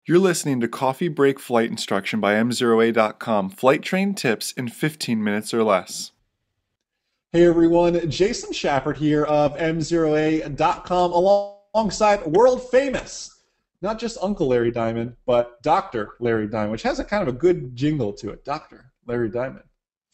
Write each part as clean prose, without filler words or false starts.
You're listening to Coffee Break Flight Instruction by M0A.com. Flight train tips in 15 minutes or less. Hey everyone, Jason Shafford here of M0A.com alongside world famous, not just Uncle Larry Diamond, but Dr. Larry Diamond, which has a kind of a good jingle to it. Dr. Larry Diamond,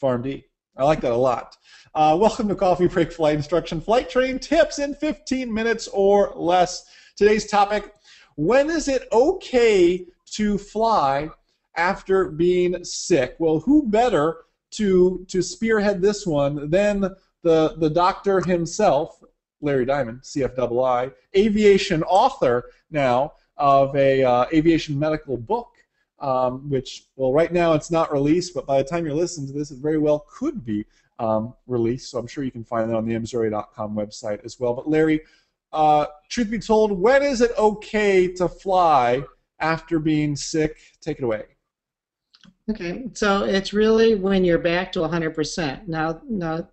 PharmD. I like that a lot. Welcome to Coffee Break Flight Instruction, flight train tips in 15 minutes or less. Today's topic: when is it okay to fly after being sick? Well, who better to spearhead this one than the doctor himself, Larry Diamond, CFII, aviation author now of a aviation medical book, which, well, right now it's not released, but by the time you're listening to this, it very well could be released. So I'm sure you can find that on the M0A.com website as well. But Larry, truth be told, when is it okay to fly after being sick? Take it away. Okay, so it's really when you're back to 100%. Now,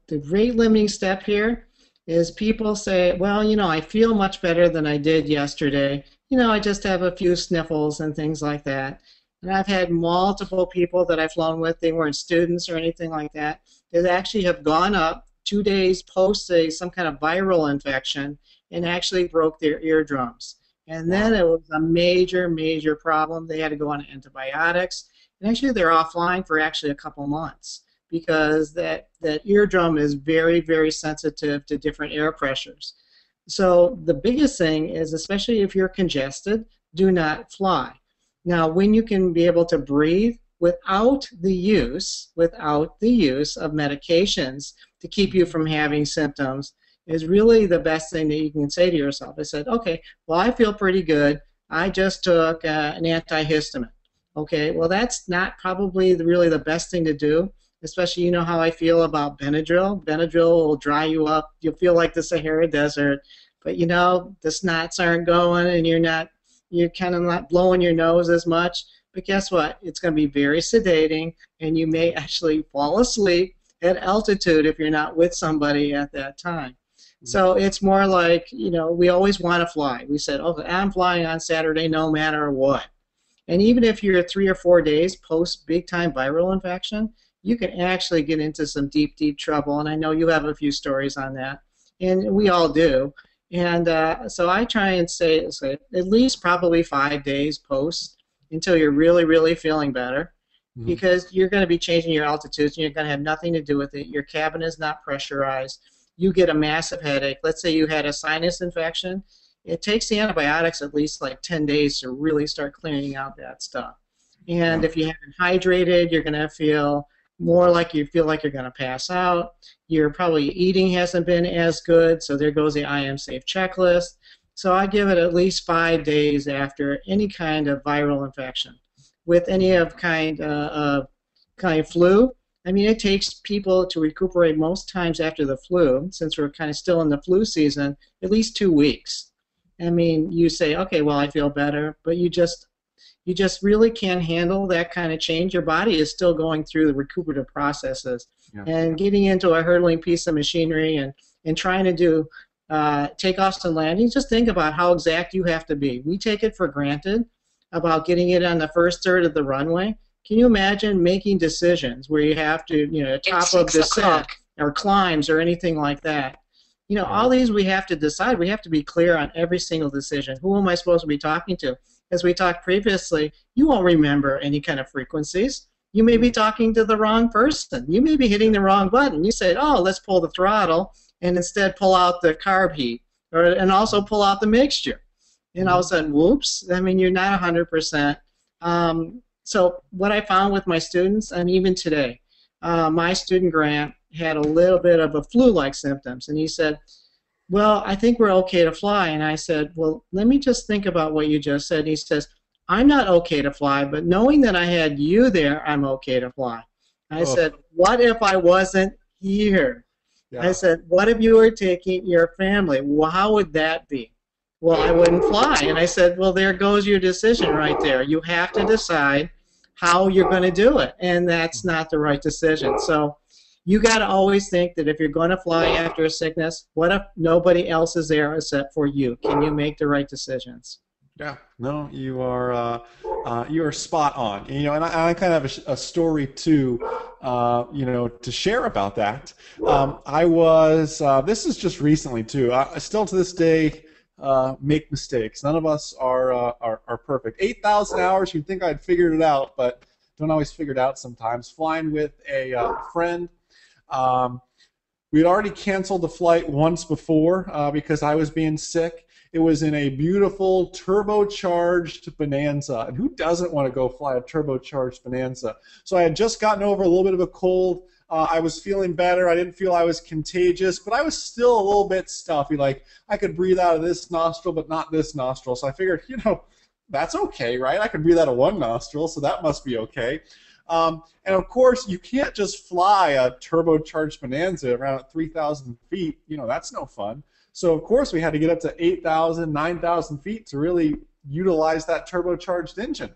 the rate limiting step here is people say, well, I feel much better than I did yesterday. I just have a few sniffles and things like that. And I've had multiple people that I've flown with, they weren't students or anything like that, that actually have gone up 2 days post some kind of viral infection and actually broke their eardrums. And then it was a major, major problem. They had to go on antibiotics. And actually, they're offline for actually a couple months because that eardrum is very, very sensitive to different air pressures. So the biggest thing is, especially if you're congested, do not fly. Now, when you can be able to breathe without the use of medications to keep you from having symptoms is really the best thing that you can say to yourself. I said, okay, well, I feel pretty good. I just took an antihistamine. Okay, well, that's not probably really the best thing to do, especially you know how I feel about Benadryl. Benadryl will dry you up. You'll feel like the Sahara Desert, but the snots aren't going and you're kind of not blowing your nose as much. But guess what? It's going to be very sedating, and you may actually fall asleep at altitude if you're not with somebody at that time. So it's more like, we always want to fly. We said, okay, I'm flying on Saturday no matter what. And even if you're 3 or 4 days post big-time viral infection, you can actually get into some deep, deep trouble. And I know you have a few stories on that, and we all do. And so I try and say at least probably 5 days post until you're really, really feeling better, because you're going to be changing your altitudes, and you're going to have nothing to do with it. Your cabin is not pressurized. You get a massive headache. Let's say you had a sinus infection. It takes the antibiotics at least like 10 days to really start clearing out that stuff. And if you haven't hydrated, you're going to feel more like you're going to pass out. Your probably eating hasn't been as good, so there goes the I am safe checklist. So I give it at least 5 days after any kind of viral infection. With any of kind of flu, I mean, it takes people to recuperate most times after the flu, since we're kind of still in the flu season, at least 2 weeks. I mean, you say, okay, well, I feel better, but you just really can't handle that kind of change. Your body is still going through the recuperative processes, and getting into a hurtling piece of machinery and trying to do takeoffs and landings. Just think about how exact you have to be. We take it for granted about getting it on the first third of the runway. Can you imagine making decisions where you have to, top of descent or climbs or anything like that? All these we have to decide. We have to be clear on every single decision. Who am I supposed to be talking to? As we talked previously, you won't remember any kind of frequencies. You may be talking to the wrong person. You may be hitting the wrong button. You say, oh, let's pull the throttle, and instead pull out the carb heat, and also pull out the mixture. And all of a sudden, whoops, I mean, you're not 100%. So what I found with my students, and even today, my student Grant had a little bit of a flu-like symptoms, and he said, well, I think we're okay to fly. And I said, well, let me just think about what you just said. And he says, I'm not okay to fly, but knowing that I had you there, I'm okay to fly. I said, what if I wasn't here? I said, what if you were taking your family? Well, how would that be? Well, I wouldn't fly. And I said, well, there goes your decision right there. You have to decide how you're going to do it, and that's not the right decision. So you got to always think that if you're going to fly after a sickness, what if nobody else is there except for you? Can you make the right decisions? Yeah, no, you are spot on. And I kind of have a story too, to share about that. I was this is just recently too. I still to this day make mistakes. None of us are perfect. 8,000 hours, you'd think I'd figured it out, but don't always figure it out sometimes. Flying with a friend. Um, we had already canceled the flight once before because I was being sick. It was in a beautiful turbocharged Bonanza. And who doesn't want to go fly a turbocharged Bonanza? So I had just gotten over a little bit of a cold. I was feeling better. I didn't feel I was contagious, but I was still a little bit stuffy. Like I could breathe out of this nostril, but not this nostril. So I figured, that's okay, right? I could breathe out of one nostril, so that must be okay. And of course, you can't just fly a turbocharged Bonanza around at 3,000 feet. That's no fun. So of course, we had to get up to 8,000, 9,000 feet to really utilize that turbocharged engine.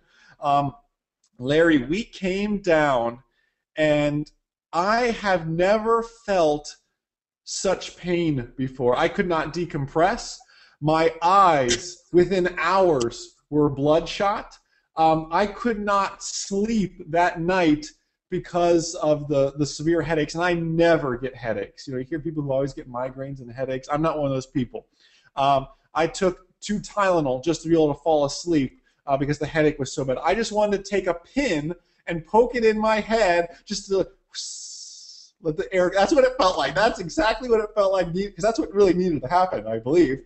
Larry, we came down, and I have never felt such pain before. I could not decompress. My eyes, within hours, were bloodshot. I could not sleep that night because of the severe headaches, and I never get headaches. You hear people who always get migraines and headaches. I'm not one of those people. I took 2 Tylenol just to be able to fall asleep because the headache was so bad. I just wanted to take a pin and poke it in my head just to let the air. That's what it felt like. That's exactly what it felt like because that's what really needed to happen, I believe.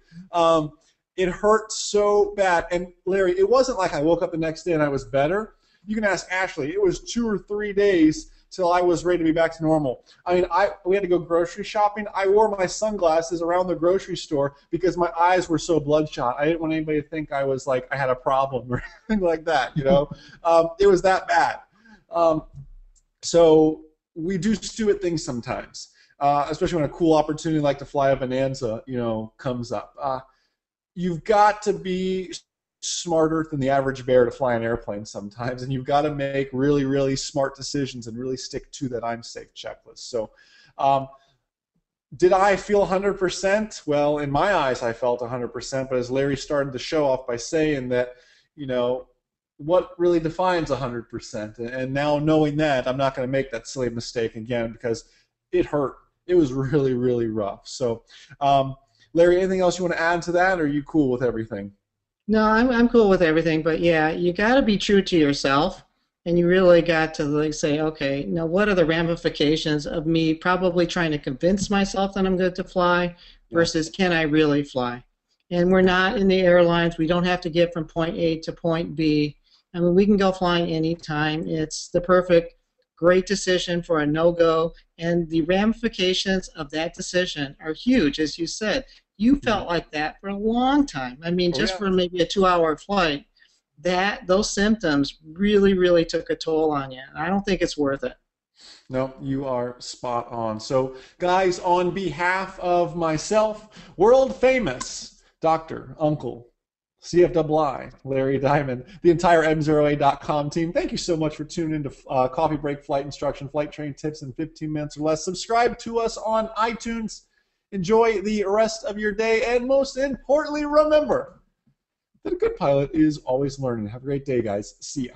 It hurt so bad. And Larry, it wasn't like I woke up the next day and I was better. You can ask Ashley. It was 2 or 3 days till I was ready to be back to normal. I mean, we had to go grocery shopping. I wore my sunglasses around the grocery store because my eyes were so bloodshot. I didn't want anybody to think I was like I had a problem or anything like that. It was that bad. So we do stupid things sometimes, especially when a cool opportunity like to fly a Bonanza, comes up. You've got to be smarter than the average bear to fly an airplane sometimes, and you've got to make really, really smart decisions and really stick to that I'm safe checklist. So did I feel 100%? Well, in my eyes, I felt 100%, but as Larry started the show off by saying that, what really defines 100%? And now knowing that, I'm not going to make that silly mistake again because it hurt. It was really, really rough. So Larry, anything else you want to add to that, or are you cool with everything? No, I'm cool with everything, but yeah, you got to be true to yourself, and you really got to say, okay, now what are the ramifications of me probably trying to convince myself that I'm good to fly versus can I really fly? And we're not in the airlines. We don't have to get from point A to point B. I mean, we can go flying anytime. It's the perfect, great decision for a no-go, and the ramifications of that decision are huge, as you said. You felt like that for a long time. I mean, for maybe a 2-hour flight, those symptoms really, really took a toll on you. I don't think it's worth it. No, you are spot on. So, guys, on behalf of myself, world famous Dr. Uncle CFII, Larry Diamond, the entire M0A.com team, thank you so much for tuning in to Coffee Break Flight Instruction, Flight Train Tips in 15 minutes or less. Subscribe to us on iTunes. Enjoy the rest of your day, and most importantly, remember that a good pilot is always learning. Have a great day, guys. See ya.